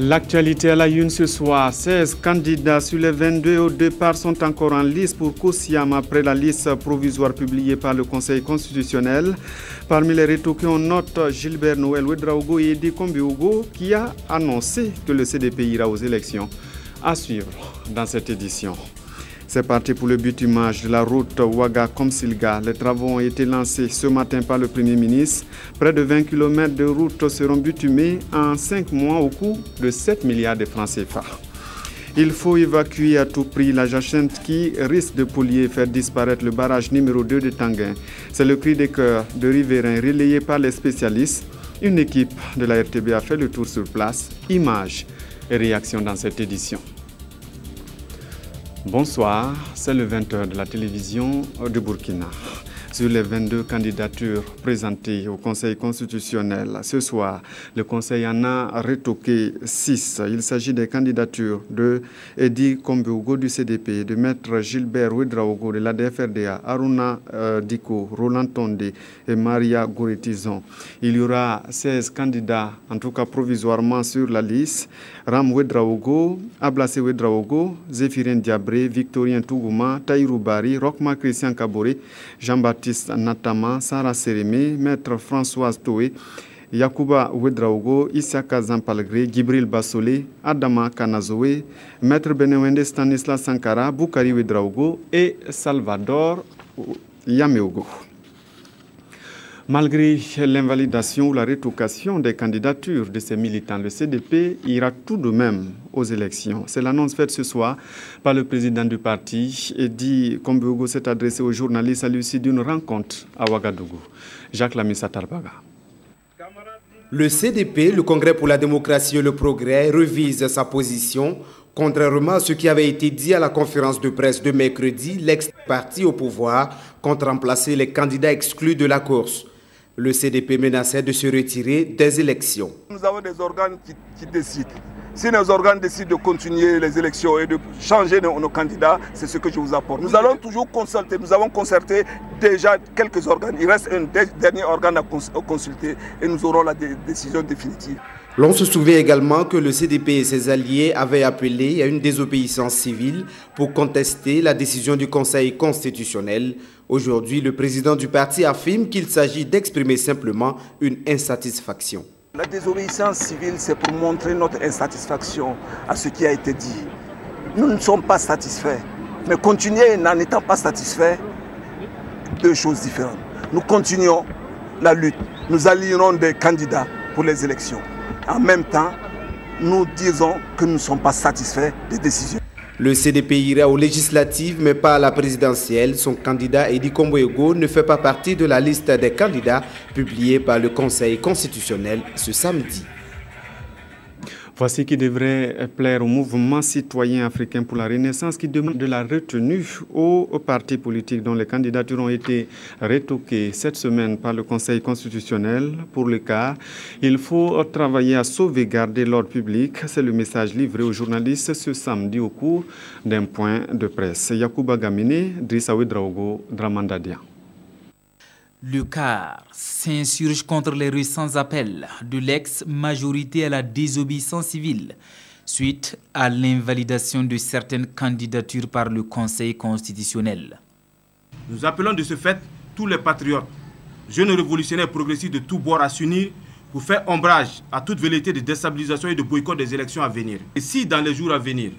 L'actualité à la une ce soir, 16 candidats sur les 22 au départ sont encore en lice pour Kosiam après la liste provisoire publiée par le Conseil constitutionnel. Parmi les retoqués, on note Gilbert Noël Ouedraogo et Edi Kombiogo qui a annoncé que le CDP ira aux élections. À suivre dans cette édition. C'est parti pour le bitumage de la route Ouaga-Komsilga. Les travaux ont été lancés ce matin par le Premier ministre. Près de 20 km de route seront bitumés en 5 mois au coût de 7 milliards de francs CFA. Il faut évacuer à tout prix la jachère qui risque de polluer et faire disparaître le barrage numéro 2 de Tanguin. C'est le cri des cœurs de riverains relayé par les spécialistes. Une équipe de la RTB a fait le tour sur place. Images et réactions dans cette édition. Bonsoir, c'est le 20h de la télévision de Burkina. Sur les 22 candidatures présentées au Conseil constitutionnel, ce soir, le Conseil en a retoqué 6. Il s'agit des candidatures de Edi Kombiogo du CDP, de Maître Gilbert Ouedraogo de l'ADFRDA, Aruna Diko, Roland Tondé et Maria Gouretizon. Il y aura 16 candidats, en tout cas provisoirement sur la liste. Ram Ouedraogo, Ablassé Ouedraogo, Zéphirin Diabré, Victorien Tougouma, Taïrou Bari, Rochma Christian Kabore, Jean-Baptiste Natama, Sarah Sérémé, Maître Françoise Toé, Yacouba Ouedraogo, Issaka Zampalgré, Gibril Bassolé, Adama Kanazoé, Maître Benewende Stanislas Sankara, Boukari Ouedraogo et Salvador Yameogo. Malgré l'invalidation ou la rétocation des candidatures de ces militants, le CDP ira tout de même aux élections. C'est l'annonce faite ce soir par le président du parti. Edi Kombiogo s'est adressé aux journalistes à l'issue d'une rencontre à Ouagadougou. Jacques Lamissa Tarbaga. Le CDP, le Congrès pour la démocratie et le progrès, revise sa position. Contrairement à ce qui avait été dit à la conférence de presse de mercredi, l'ex-parti au pouvoir compte remplacer les candidats exclus de la course. Le CDP menaçait de se retirer des élections. Nous avons des organes qui décident. Si nos organes décident de continuer les élections et de changer nos candidats, c'est ce que je vous apporte. Nous allons toujours consulter. Nous avons concerté déjà quelques organes. Il reste un dernier organe à consulter et nous aurons la décision définitive. L'on se souvient également que le CDP et ses alliés avaient appelé à une désobéissance civile pour contester la décision du Conseil constitutionnel. Aujourd'hui, le président du parti affirme qu'il s'agit d'exprimer simplement une insatisfaction. La désobéissance civile, c'est pour montrer notre insatisfaction à ce qui a été dit. Nous ne sommes pas satisfaits, mais continuer n'en étant pas satisfaits, deux choses différentes. Nous continuons la lutte, nous allierons des candidats pour les élections. En même temps, nous disons que nous ne sommes pas satisfaits des décisions. Le CDP ira aux législatives, mais pas à la présidentielle. Son candidat Edi Kombiogo ne fait pas partie de la liste des candidats publiée par le Conseil constitutionnel ce samedi. Voici qui devrait plaire au mouvement citoyen africain pour la Renaissance qui demande de la retenue aux partis politiques dont les candidatures ont été retoquées cette semaine par le Conseil constitutionnel. Pour le cas, il faut travailler à sauvegarder l'ordre public. C'est le message livré aux journalistes ce samedi au cours d'un point de presse. Yacouba Gamine, Drissa Ouedraogo, Dramandadia. Le CAR s'insurge contre les récents appels de l'ex-majorité à la désobéissance civile suite à l'invalidation de certaines candidatures par le Conseil constitutionnel. Nous appelons de ce fait tous les patriotes, jeunes révolutionnaires progressistes de tous bords à s'unir pour faire ombrage à toute velléité de déstabilisation et de boycott des élections à venir. Et si dans les jours à venir,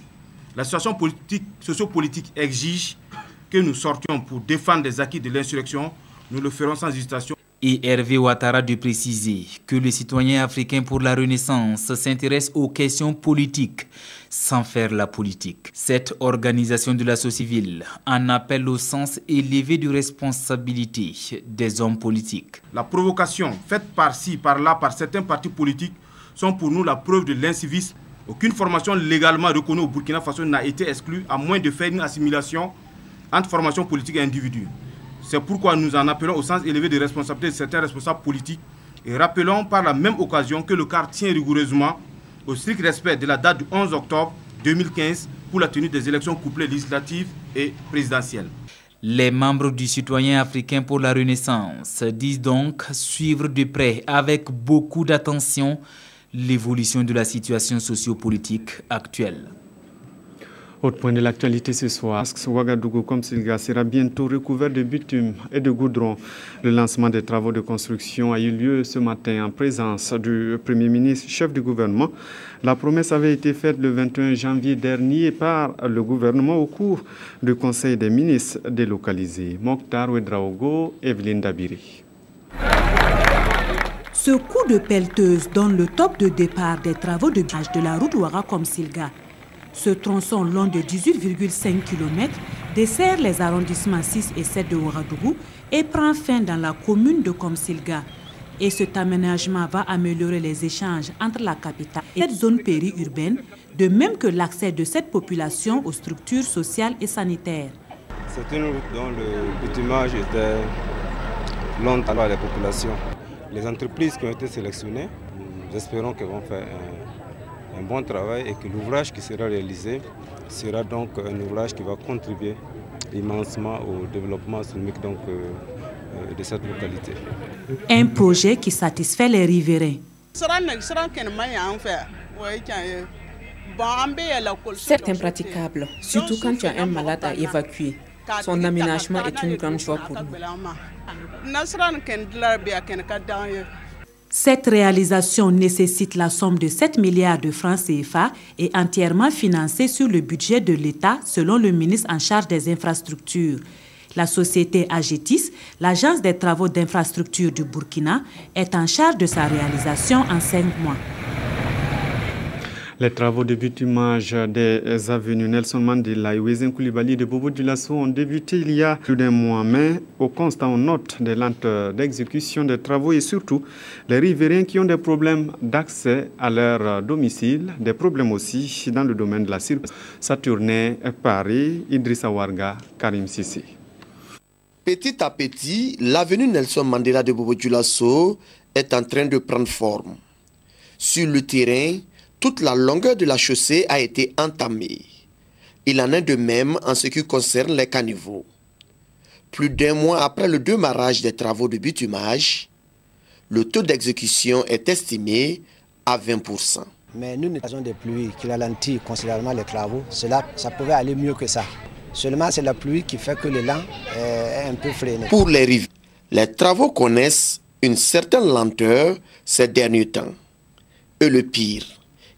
la situation sociopolitique exige que nous sortions pour défendre les acquis de l'insurrection, nous le ferons sans hésitation. Et Hervé Ouattara de préciser que les citoyens africains pour la Renaissance s'intéressent aux questions politiques sans faire la politique. Cette organisation de la société civile en appelle au sens élevé de responsabilité des hommes politiques. La provocation faite par-ci, par-là, par certains partis politiques sont pour nous la preuve de l'incivisme. Aucune formation légalement reconnue au Burkina Faso n'a été exclue à moins de faire une assimilation entre formation politique et individus. C'est pourquoi nous en appelons au sens élevé de responsabilité de certains responsables politiques et rappelons par la même occasion que le CAR tient rigoureusement au strict respect de la date du 11 octobre 2015 pour la tenue des élections couplées législatives et présidentielles. Les membres du Citoyen africain pour la Renaissance disent donc suivre de près avec beaucoup d'attention l'évolution de la situation sociopolitique actuelle. Autre point de l'actualité ce soir, Ouagadougou comme Silga sera bientôt recouvert de bitume et de goudron. Le lancement des travaux de construction a eu lieu ce matin en présence du Premier ministre, chef du gouvernement. La promesse avait été faite le 21 janvier dernier par le gouvernement au cours du Conseil des ministres délocalisé. Mokhtar Ouedraogo, Evelyne Dabiri. Ce coup de pelleteuse donne le top de départ des travaux de bâche de la route Ouaga-Komsilga. Ce tronçon long de 18,5 km dessert les arrondissements 6 et 7 de Ouagadougou et prend fin dans la commune de Komsilga. Et cet aménagement va améliorer les échanges entre la capitale et cette zone périurbaine, de même que l'accès de cette population aux structures sociales et sanitaires. C'est une route dont le bitumage était long à la population. Les entreprises qui ont été sélectionnées, nous espérons qu'elles vont faire un bon travail et que l'ouvrage qui sera réalisé sera donc un ouvrage qui va contribuer immensement au développement économique de cette localité. Un projet qui satisfait les riverains. C'est impraticable, surtout quand tu as un malade à évacuer. Son aménagement est une grande joie pour nous. Cette réalisation nécessite la somme de 7 milliards de francs CFA et entièrement financée sur le budget de l'État selon le ministre en charge des infrastructures. La société Agetis, l'agence des travaux d'infrastructure du Burkina, est en charge de sa réalisation en 5 mois. Les travaux de bitumage des avenues Nelson Mandela et Wezen Koulibaly de Bobo Dioulasso ont débuté il y a plus d'un mois, mais au constat on note des lenteurs d'exécution des travaux et surtout les riverains qui ont des problèmes d'accès à leur domicile, des problèmes aussi dans le domaine de la circulation. Saturné, Paris, Idrissa Warga, Karim Sissi. Petit à petit, l'avenue Nelson Mandela de Bobo Dioulasso est en train de prendre forme. Sur le terrain, toute la longueur de la chaussée a été entamée. Il en est de même en ce qui concerne les caniveaux. Plus d'un mois après le démarrage des travaux de bitumage, le taux d'exécution est estimé à 20%. Mais nous, nous avons des pluies qui ralentissent considérablement les travaux. Ça pouvait aller mieux que ça. Seulement, c'est la pluie qui fait que l'élan est un peu freiné. Pour les riverains, les travaux connaissent une certaine lenteur ces derniers temps. Et le pire,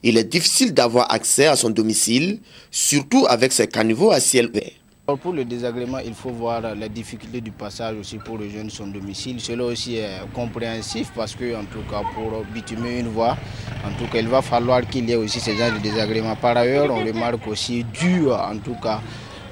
il est difficile d'avoir accès à son domicile, surtout avec ces caniveaux à ciel ouvert. Pour le désagrément, il faut voir la difficulté du passage aussi pour rejoindre son domicile. Cela aussi est compréhensif parce que, en tout cas, pour bitumer une voie, en tout cas, il va falloir qu'il y ait aussi ces genres de désagréments. Par ailleurs, on remarque aussi dû, en tout cas,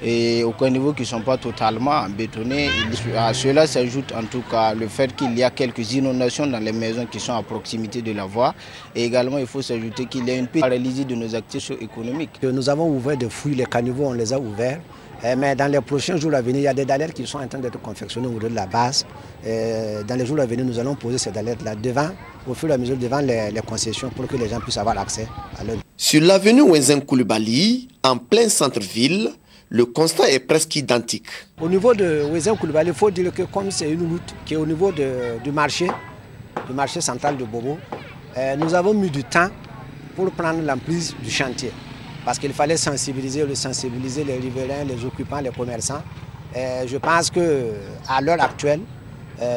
et au niveau qui ne sont pas totalement bétonnés. À cela s'ajoute en tout cas le fait qu'il y a quelques inondations dans les maisons qui sont à proximité de la voie. Et également, il faut s'ajouter qu'il y a une paralysie de nos activités économiques. Nous avons ouvert des fouilles, les caniveaux, on les a ouverts. Mais dans les prochains jours à venir, il y a des dallettes qui sont en train d'être confectionnées au niveau de la base. Dans les jours à venir, nous allons poser ces dallettes-là devant, au fur et à mesure devant les concessions pour que les gens puissent avoir accès à l'eau. Sur l'avenue Wezen Koulibaly, en plein centre-ville, le constat est presque identique. Au niveau de Wezen Koulibaly, il faut dire que comme c'est une route qui est au niveau du marché central de Bobo, nous avons mis du temps pour prendre l'emprise du chantier. Parce qu'il fallait sensibiliser les riverains, les occupants, les commerçants. Je pense qu'à l'heure actuelle,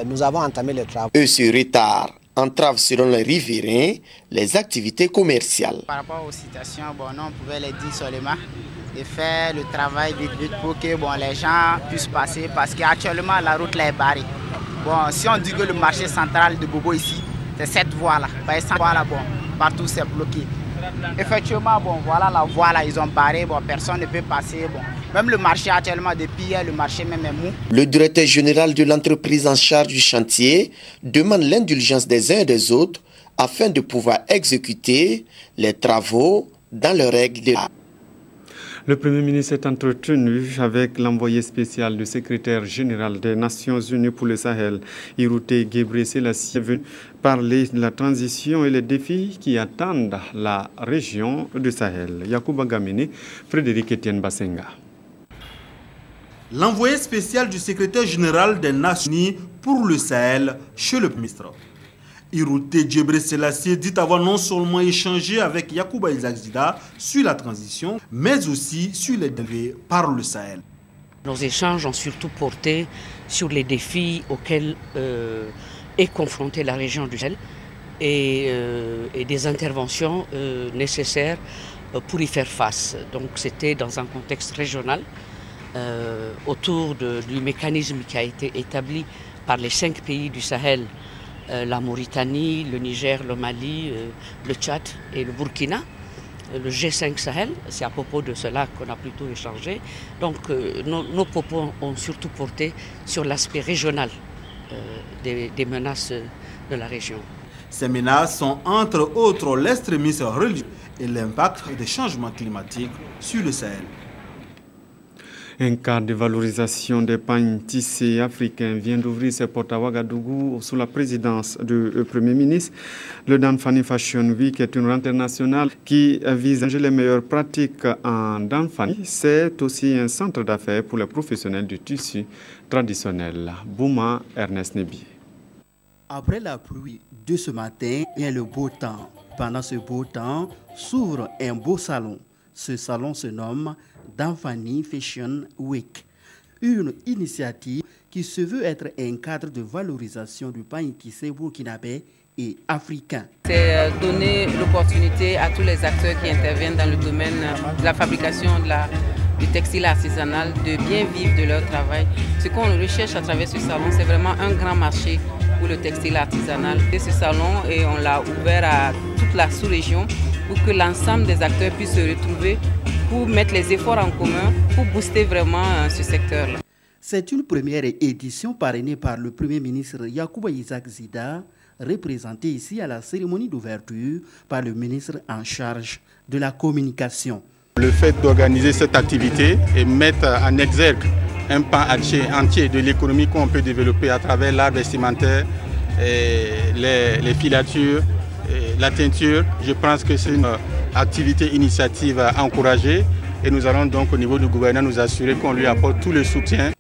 nous avons entamé les travaux. Ce retard entrave selon les riverains les activités commerciales. Par rapport aux situations, nous, on pouvait les dire seulement et faire le travail vite pour que les gens puissent passer parce qu'actuellement la route là est barrée. Si on dit que le marché central de Bobo ici, c'est cette voie-là, partout c'est bloqué. Effectivement, voilà la voie là, ils ont barré, personne ne peut passer. Même le marché actuellement, depuis hier, le marché même est mou. Le directeur général de l'entreprise en charge du chantier demande l'indulgence des uns et des autres afin de pouvoir exécuter les travaux dans les règles de l'art. Le Premier ministre est entretenu avec l'envoyé spécial du secrétaire général des Nations Unies pour le Sahel, Irouté Gebrselassie, venu parler de la transition et les défis qui attendent la région du Sahel. Yacouba Gamene, Frédéric Etienne Bassenga. L'envoyé spécial du secrétaire général des Nations Unies pour le Sahel chez le ministre. Irouté Djebre Selassie dit avoir non seulement échangé avec Yacouba Isaac Zida sur la transition, mais aussi sur les défis par le Sahel. Nos échanges ont surtout porté sur les défis auxquels est confrontée la région du Sahel et des interventions nécessaires pour y faire face. Donc c'était dans un contexte régional autour du mécanisme qui a été établi par les 5 pays du Sahel, la Mauritanie, le Niger, le Mali, le Tchad et le Burkina. Le G5 Sahel, c'est à propos de cela qu'on a plutôt échangé. Donc nos propos ont surtout porté sur l'aspect régional des menaces de la région. Ces menaces sont entre autres l'extrémisme religieux et l'impact des changements climatiques sur le Sahel. Un cadre de valorisation des pagnes tissées africains vient d'ouvrir ses portes à Ouagadougou sous la présidence du Premier ministre. Le Danfani Fashion Week est une rentrée nationale qui vise à changer les meilleures pratiques en Danfani. C'est aussi un centre d'affaires pour les professionnels du tissu traditionnel. Bouma Ernest Nebi. Après la pluie de ce matin, il y a le beau temps. Pendant ce beau temps, s'ouvre un beau salon. Ce salon se nomme Danfani Fashion Week, une initiative qui se veut être un cadre de valorisation du pain tissé burkinabé et africain. C'est donner l'opportunité à tous les acteurs qui interviennent dans le domaine de la fabrication du textile artisanal de bien vivre de leur travail. Ce qu'on recherche à travers ce salon, c'est vraiment un grand marché pour le textile artisanal. Et ce salon, et on l'a ouvert à toute la sous-région pour que l'ensemble des acteurs puissent se retrouver pour mettre les efforts en commun pour booster vraiment ce secteur-là. C'est une première édition parrainée par le Premier ministre Yacouba Isaac Zida, représenté ici à la cérémonie d'ouverture par le ministre en charge de la communication. Le fait d'organiser cette activité et mettre en exergue un pan entier de l'économie qu'on peut développer à travers l'art vestimentaire, les filatures, la teinture, je pense que c'est une activité initiative à encourager et nous allons donc au niveau du gouvernement nous assurer qu'on lui apporte tout le soutien.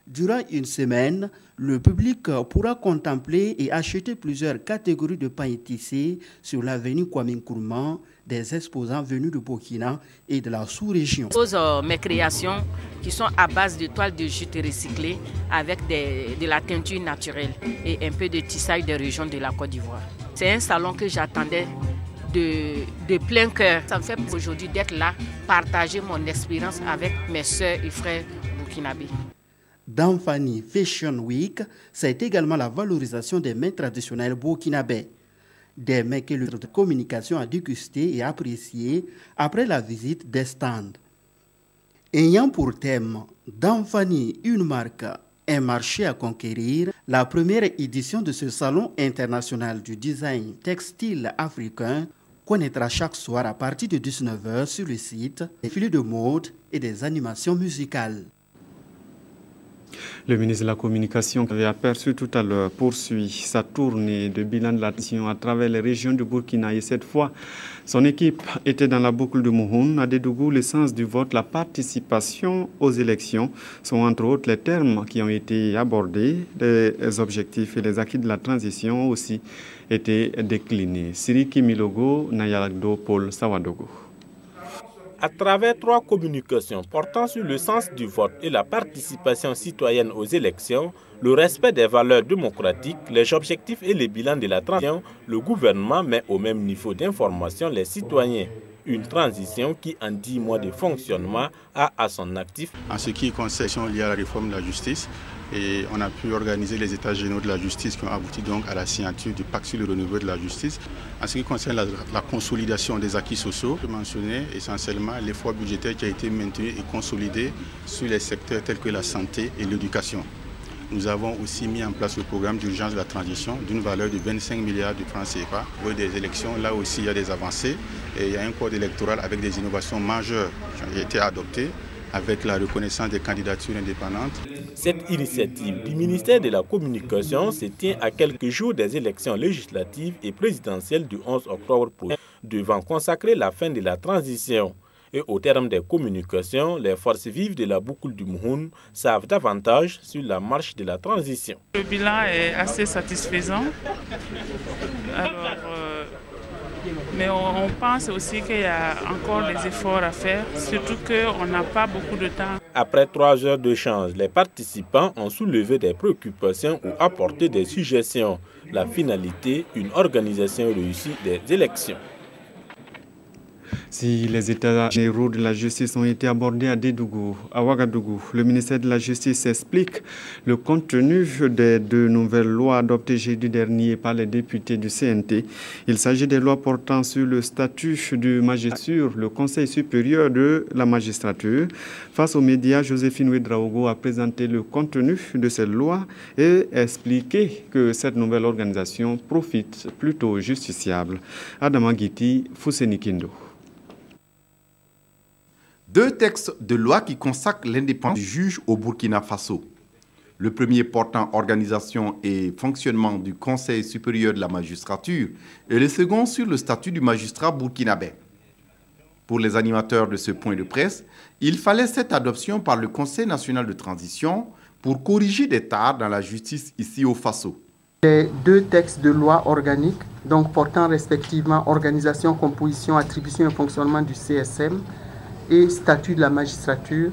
Durant une semaine, le public pourra contempler et acheter plusieurs catégories de pain tissés sur l'avenue Kwame Nkrumah des exposants venus du Burkina et de la sous-région. Mes créations qui sont à base de toiles de jute recyclées avec de la teinture naturelle et un peu de tissage des régions de la Côte d'Ivoire. C'est un salon que j'attendais de plein cœur. Ça me fait aujourd'hui d'être là, partager mon expérience avec mes soeurs et frères burkinabés. Danfani Fashion Week, c'est également la valorisation des mets traditionnels burkinabés. Des mets que le de communication a dégusté et apprécié après la visite des stands. Ayant pour thème Danfani, une marque, un marché à conquérir, la première édition de ce salon international du design textile africain connaîtra chaque soir à partir de 19h sur le site des défilés de mode et des animations musicales. Le ministre de la Communication, que vous avez aperçu tout à l'heure, poursuit sa tournée de bilan de l'attention à travers les régions du Burkina. Et cette fois, son équipe était dans la boucle de Mouhoun. À Dédougou, l'essence du vote, la participation aux élections sont entre autres les termes qui ont été abordés. Les objectifs et les acquis de la transition ont aussi été déclinés. Siriki Milogo, Nayalagdo, Paul Sawadogo. À travers 3 communications portant sur le sens du vote et la participation citoyenne aux élections, le respect des valeurs démocratiques, les objectifs et les bilans de la transition, le gouvernement met au même niveau d'information les citoyens. Une transition qui, en 10 mois de fonctionnement, a à son actif. En ce qui concerne lié à la réforme de la justice, et on a pu organiser les états généraux de la justice qui ont abouti donc à la signature du pacte sur le renouveau de la justice. En ce qui concerne la consolidation des acquis sociaux, je mentionnais essentiellement l'effort budgétaire qui a été maintenu et consolidé sur les secteurs tels que la santé et l'éducation. Nous avons aussi mis en place le programme d'urgence de la transition d'une valeur de 25 milliards de francs CFA. Pour des élections, là aussi il y a des avancées et il y a un code électoral avec des innovations majeures qui ont été adoptées, avec la reconnaissance des candidatures indépendantes. Cette initiative du ministère de la Communication se tient à quelques jours des élections législatives et présidentielles du 11 octobre prochain, devant consacrer la fin de la transition. Et au terme des communications, les forces vives de la boucle du Mouhoun savent davantage sur la marche de la transition. Le bilan est assez satisfaisant. Alors, mais on pense aussi qu'il y a encore des efforts à faire, surtout qu'on n'a pas beaucoup de temps. Après 3 heures d'échange, les participants ont soulevé des préoccupations ou apporté des suggestions. La finalité, une organisation réussie des élections. Si les états généraux de la justice ont été abordés à Dédougou, à Ouagadougou, le ministère de la Justice explique le contenu des 2 nouvelles lois adoptées jeudi dernier par les députés du CNT. Il s'agit des lois portant sur le statut du magistrat, sur le Conseil supérieur de la magistrature. Face aux médias, Joséphine Ouedraogo a présenté le contenu de cette loi et expliqué que cette nouvelle organisation profite plutôt aux justiciables. Adama Guiti, Fousseni Kindo. 2 textes de loi qui consacrent l'indépendance du juge au Burkina Faso. Le premier portant organisation et fonctionnement du Conseil supérieur de la magistrature et le second sur le statut du magistrat burkinabé. Pour les animateurs de ce point de presse, il fallait cette adoption par le Conseil national de transition pour corriger des tares dans la justice ici au Faso. Les 2 textes de loi organiques, donc portant respectivement organisation, composition, attribution et fonctionnement du CSM, et statut de la magistrature,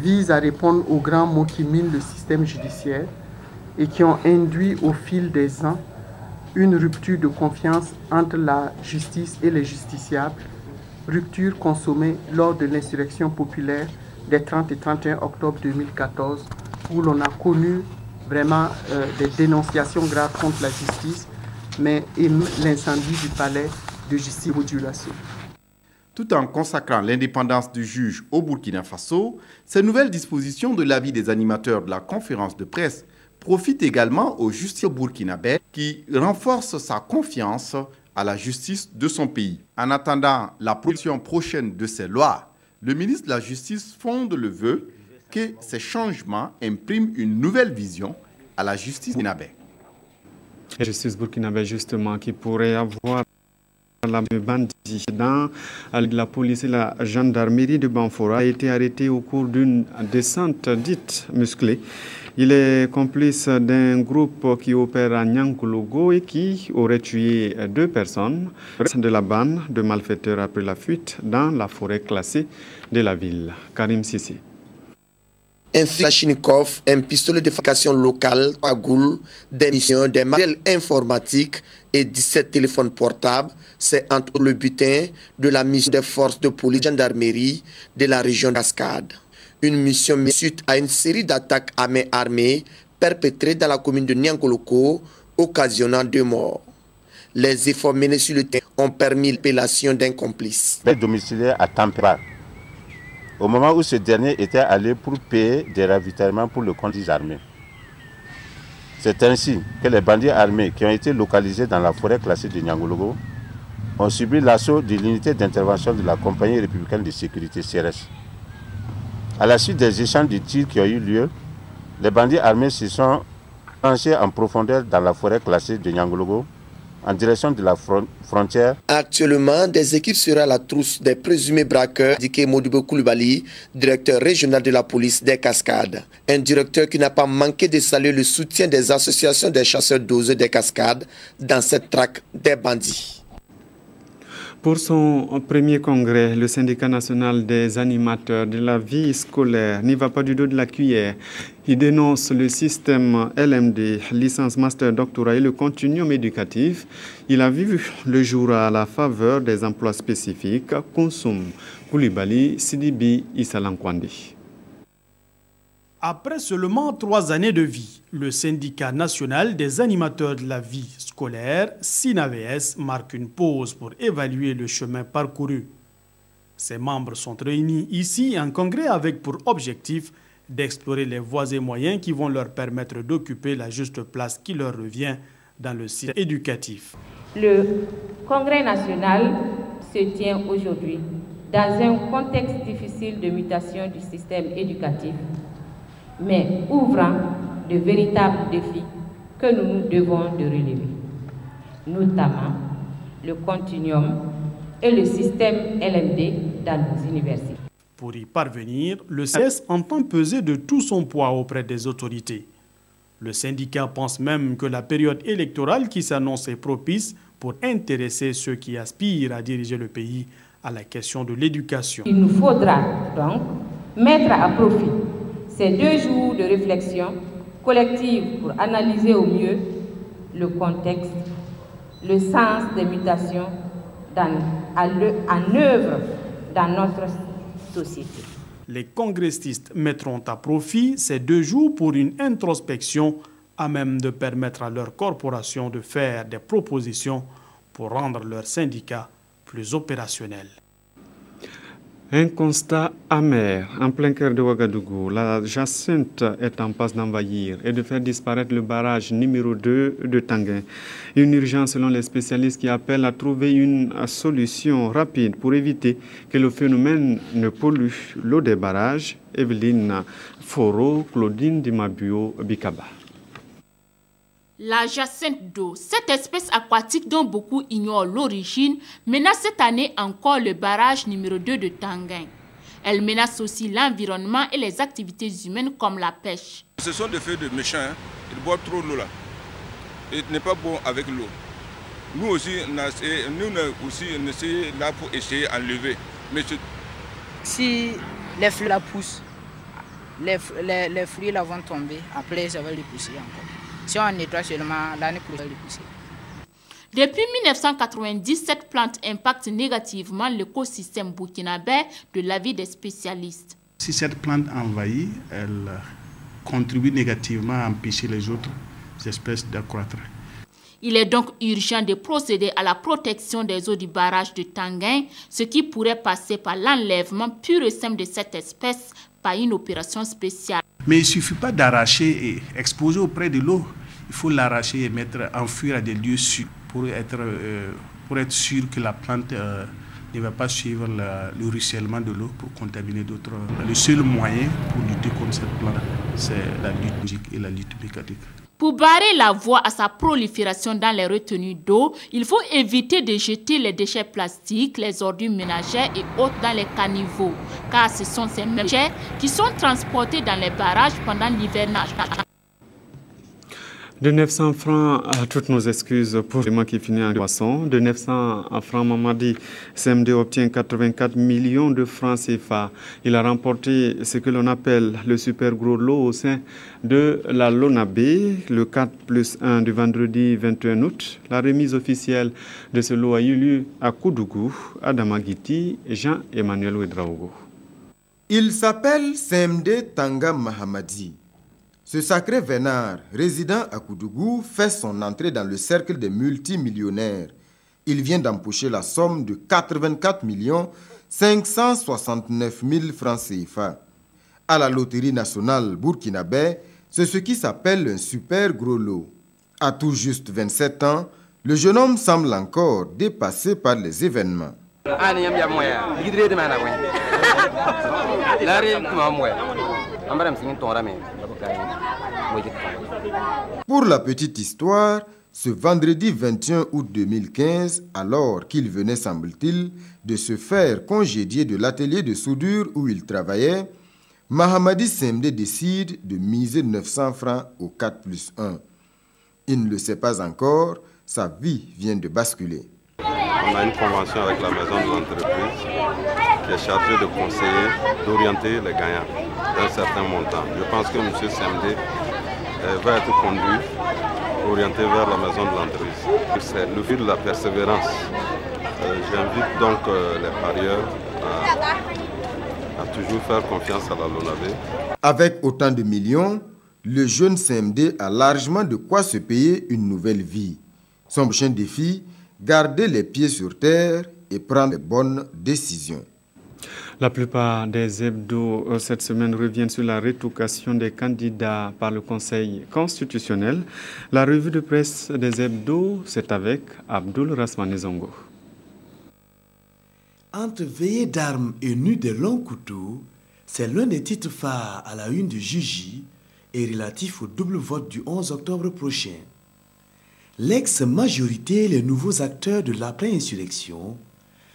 visent à répondre aux grands maux qui minent le système judiciaire et qui ont induit au fil des ans une rupture de confiance entre la justice et les justiciables, rupture consommée lors de l'insurrection populaire des 30 et 31 octobre 2014, où l'on a connu vraiment des dénonciations graves contre la justice, mais l'incendie du palais de justice Bodjulasso. Tout en consacrant l'indépendance du juge au Burkina Faso, ces nouvelles dispositions de l'avis des animateurs de la conférence de presse profitent également au justicier burkinabé qui renforce sa confiance à la justice de son pays. En attendant la production prochaine de ces lois, le ministre de la Justice fonde le vœu que ces changements impriment une nouvelle vision à la justice burkinabé. La justice burkinabé justement qui pourrait avoir la bandit dans la police et la gendarmerie de Banfora a été arrêté au cours d'une descente dite musclée. Il est complice d'un groupe qui opère à Nyankoulogo et qui aurait tué 2 personnes de la bande de malfaiteurs après la fuite dans la forêt classée de la ville. Karim Sissi. Un Kalachnikov, un pistolet de fabrication locale, à Goul, des missions, des matériels informatiques et 17 téléphones portables. C'est entre le butin de la mission des forces de police gendarmerie de la région de Cascade. Une mission suite à une série d'attaques à main armée perpétrées dans la commune de Nyankoloko, occasionnant 2 morts. Les efforts menés sur le terrain ont permis l'appellation d'un complice. Domicilié à Tampere, au moment où ce dernier était allé pour payer des ravitaillements pour le compte des armées. C'est ainsi que les bandits armés qui ont été localisés dans la forêt classée de Nyangologo ont subi l'assaut de l'unité d'intervention de la compagnie républicaine de sécurité CRS. À la suite des échanges de tirs qui ont eu lieu, les bandits armés se sont tranchés en profondeur dans la forêt classée de Nyangologo en direction de la frontière. Actuellement, des équipes seraient à la trousse des présumés braqueurs, indiqué Modibo Koulibaly, directeur régional de la police des Cascades. Un directeur qui n'a pas manqué de saluer le soutien des associations des chasseurs d'oiseaux des Cascades dans cette traque des bandits. Pour son premier congrès, le syndicat national des animateurs de la vie scolaire n'y va pas du dos de la cuillère. Il dénonce le système LMD, licence, master, doctorat et le continuum éducatif. Il a vu le jour à la faveur des emplois spécifiques. Kounsoum Koulibaly, Sidibi Issalankwandi. Après seulement 3 années de vie, le syndicat national des animateurs de la vie scolaire, SINAVS, marque une pause pour évaluer le chemin parcouru. Ses membres sont réunis ici en congrès avec pour objectif d'explorer les voies et moyens qui vont leur permettre d'occuper la juste place qui leur revient dans le système éducatif. Le congrès national se tient aujourd'hui dans un contexte difficile de mutation du système éducatif, mais ouvrant de véritables défis que nous nous devons de relever, notamment le continuum et le système LMD dans nos universités. Pour y parvenir, le CS entend peser de tout son poids auprès des autorités. Le syndicat pense même que la période électorale qui s'annonce est propice pour intéresser ceux qui aspirent à diriger le pays à la question de l'éducation. Il nous faudra donc mettre à profit ces 2 jours de réflexion collective pour analyser au mieux le contexte, le sens des mutations en œuvre dans notre société. Les congressistes mettront à profit ces 2 jours pour une introspection à même de permettre à leur corporation de faire des propositions pour rendre leur syndicat plus opérationnel. Un constat amer en plein cœur de Ouagadougou. La Jacinthe est en passe d'envahir et de faire disparaître le barrage numéro 2 de Tanguin. Une urgence selon les spécialistes qui appellent à trouver une solution rapide pour éviter que le phénomène ne pollue l'eau des barrages. Evelyne Foro, Claudine Dimabio, Bikaba. La jacinthe d'eau, cette espèce aquatique dont beaucoup ignorent l'origine, menace cette année encore le barrage numéro 2 de Tanguin. Elle menace aussi l'environnement et les activités humaines comme la pêche. Ce sont des feux de méchants, hein. Ils boivent trop l'eau là. Il n'est pas bon avec l'eau. Nous aussi, on est là pour essayer d'enlever. Mais si les fleurs la poussent, les fruits là vont tomber, après ça va les pousser encore. Si on nettoie seulement, l'année prochaine, les pousser. Depuis 1990, cette plante impacte négativement l'écosystème burkinabé de l'avis des spécialistes. Si cette plante envahit, elle contribue négativement à empêcher les autres espèces d'accroître. Il est donc urgent de procéder à la protection des eaux du barrage de Tanguin, ce qui pourrait passer par l'enlèvement pur et simple de cette espèce par une opération spéciale. Mais il ne suffit pas d'arracher et exposer auprès de l'eau. Il faut l'arracher et enfuir à des lieux sûrs pour être sûr que la plante ne va pas suivre le ruissellement de l'eau pour contaminer d'autres. Le seul moyen pour lutter contre cette plante, c'est la lutte physique et la lutte mécanique. Pour barrer la voie à sa prolifération dans les retenues d'eau, il faut éviter de jeter les déchets plastiques, les ordures ménagères et autres dans les caniveaux, car ce sont ces mêmes déchets qui sont transportés dans les barrages pendant l'hivernage. De 900 francs, toutes nos excuses pour le mois qui finit en poisson. De 900 francs, Mamadi, CMD obtient 84 millions de francs CFA. Il a remporté ce que l'on appelle le super gros lot au sein de la Lonabé, le 4+1 du vendredi 21 août. La remise officielle de ce lot a eu lieu à Koudougou, à Damagiti, Jean-Emmanuel Ouedraogo. Il s'appelle CMD Tanga Mahamadi. Ce sacré vénard, résident à Koudougou, fait son entrée dans le cercle des multimillionnaires. Il vient d'empocher la somme de 84 569 000 francs CFA. À la loterie nationale burkinabé, c'est ce qui s'appelle un super gros lot. À tout juste 27 ans, le jeune homme semble encore dépassé par les événements. Pour la petite histoire, ce vendredi 21 août 2015, alors qu'il venait, semble-t-il, de se faire congédier de l'atelier de soudure où il travaillait, Mahamadi CMD décide de miser 900 francs au 4+1. Il ne le sait pas encore, sa vie vient de basculer. On a une convention avec la maison de l'entreprise qui est chargée de conseiller, d'orienter les gagnants d'un certain montant. Je pense que M. CMD va être conduit, orienté vers la maison de l'entreprise. C'est le fil de la persévérance. J'invite donc les parieurs à toujours faire confiance à la Lonabé. Avec autant de millions, le jeune CMD a largement de quoi se payer une nouvelle vie. Son prochain défi, garder les pieds sur terre et prendre les bonnes décisions. La plupart des hebdos cette semaine reviennent sur la révocation des candidats par le Conseil constitutionnel. La revue de presse des hebdos, c'est avec Abdoul Rasmane Zongo. Entre veillées d'armes et nus de longs couteaux, c'est l'un des titres phares à la une du Juji et relatif au double vote du 11 octobre prochain. L'ex-majorité et les nouveaux acteurs de l'après-insurrection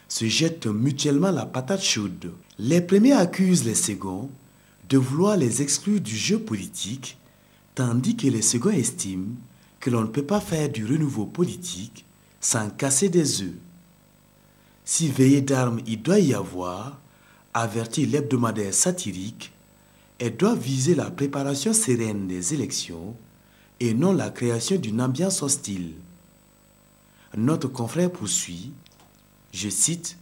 se jettent mutuellement la patate chaude. Les premiers accusent les seconds de vouloir les exclure du jeu politique, tandis que les seconds estiment que l'on ne peut pas faire du renouveau politique sans casser des œufs. Si veillée d'armes il doit y avoir, avertit l'hebdomadaire satirique, elle doit viser la préparation sereine des élections et non la création d'une ambiance hostile. Notre confrère poursuit, je cite,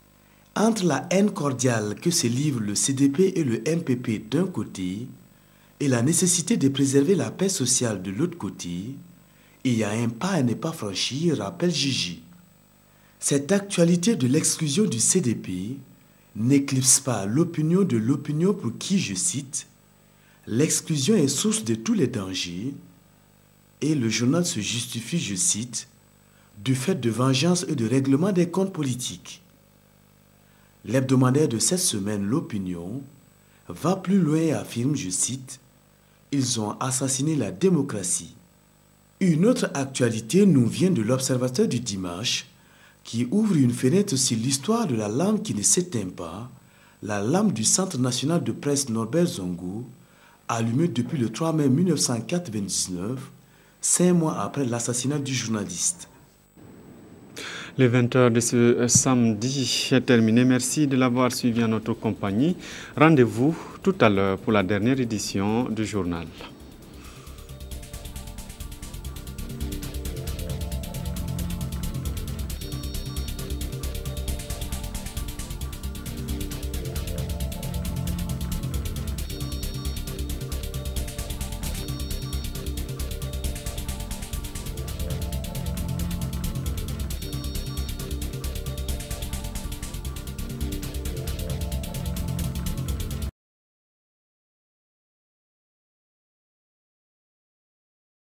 « Entre la haine cordiale que se livrent le CDP et le MPP d'un côté et la nécessité de préserver la paix sociale de l'autre côté, il y a un pas à ne pas franchir, rappelle Gigi. Cette actualité de l'exclusion du CDP n'éclipse pas l'opinion de l'opinion pour qui, je cite, « L'exclusion est source de tous les dangers » et le journal se justifie, je cite, « du fait de vengeance et de règlement des comptes politiques ». L'hebdomadaire de cette semaine, L'Opinion, va plus loin et affirme, je cite, « Ils ont assassiné la démocratie ». Une autre actualité nous vient de l'Observateur du dimanche, qui ouvre une fenêtre sur l'histoire de la lame qui ne s'éteint pas, la lame du Centre national de presse Norbert Zongo, allumée depuis le 3 mai 1999, 5 mois après l'assassinat du journaliste. Les 20h de ce samedi est terminé. Merci de l'avoir suivi en notre compagnie. Rendez-vous tout à l'heure pour la dernière édition du journal.